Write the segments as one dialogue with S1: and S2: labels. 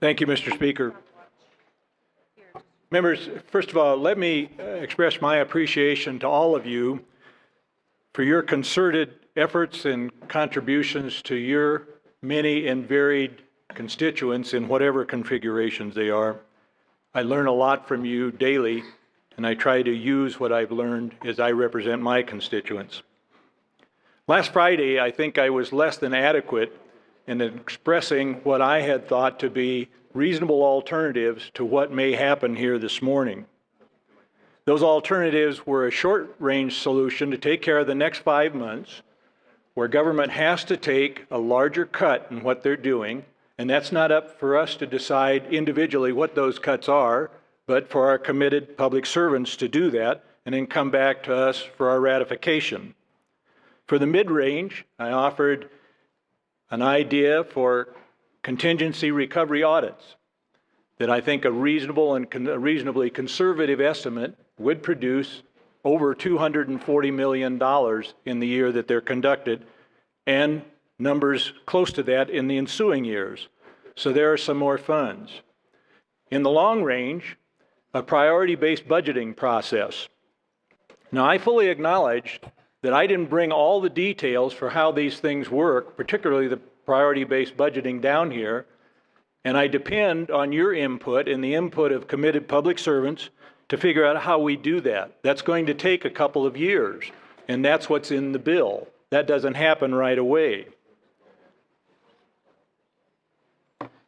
S1: Thank you, Mr. Speaker. Members, first of all, let me express my appreciation to all of you for your concerted efforts and contributions to your many and varied constituents in whatever configurations they are. I learn a lot from you daily, and I try to use what I've learned as I represent my constituents. Last Friday, I think I was less than adequate in expressing what I had thought to be reasonable alternatives to what may happen here this morning. Those alternatives were a short-range solution to take care of the next 5 months, where government has to take a larger cut in what they're doing, and that's not up for us to decide individually what those cuts are, but for our committed public servants to do that, and then come back to us for our ratification. For the mid-range, I offered an idea for contingency recovery audits that I think a reasonable and a reasonably conservative estimate would produce over $240 million in the year that they're conducted, and numbers close to that in the ensuing years. So there are some more funds. In the long range, a priority-based budgeting process. Now, I fully acknowledge that I didn't bring all the details for how these things work, particularly the priority-based budgeting down here, and I depend on your input and the input of committed public servants to figure out how we do that. That's going to take a couple of years, and that's what's in the bill. That doesn't happen right away.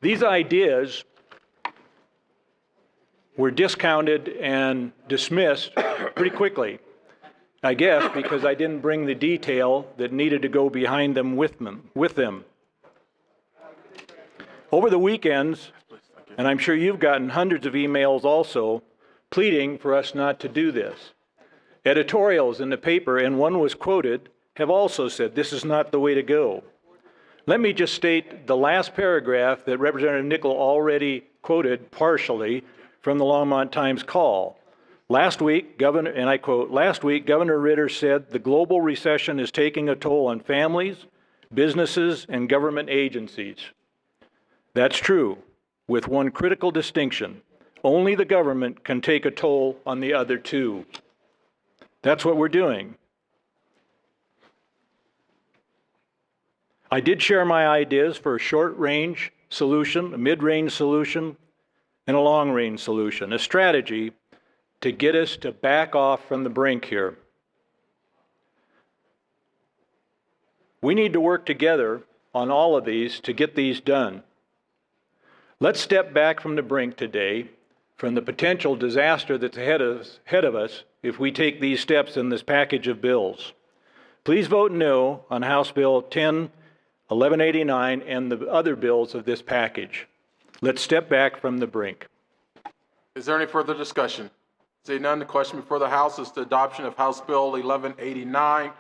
S1: These ideas were discounted and dismissed pretty quickly, I guess, because I didn't bring the detail that needed to go behind them with them. Over the weekends, and I'm sure you've gotten hundreds of emails also, pleading for us not to do this. Editorials in the paper, and one was quoted, have also said this is not the way to go. Let me just state the last paragraph that Representative Nickel already quoted partially from the Longmont Times call. Last week, and I quote, "Last week, Governor Ritter said the global recession is taking a toll on families, businesses, and government agencies. That's true, with one critical distinction. Only the government can take a toll on the other two." That's what we're doing. I did share my ideas for a short-range solution, a mid-range solution, and a long-range solution, a strategy to get us to back off from the brink here. We need to work together on all of these to get these done. Let's step back from the brink today, from the potential disaster that's ahead of us if we take these steps in this package of bills. Please vote no on House Bill 1189 and the other bills of this package. Let's step back from the brink.
S2: Is there any further discussion? Seeing none, the question before the House is the adoption of House Bill 1189.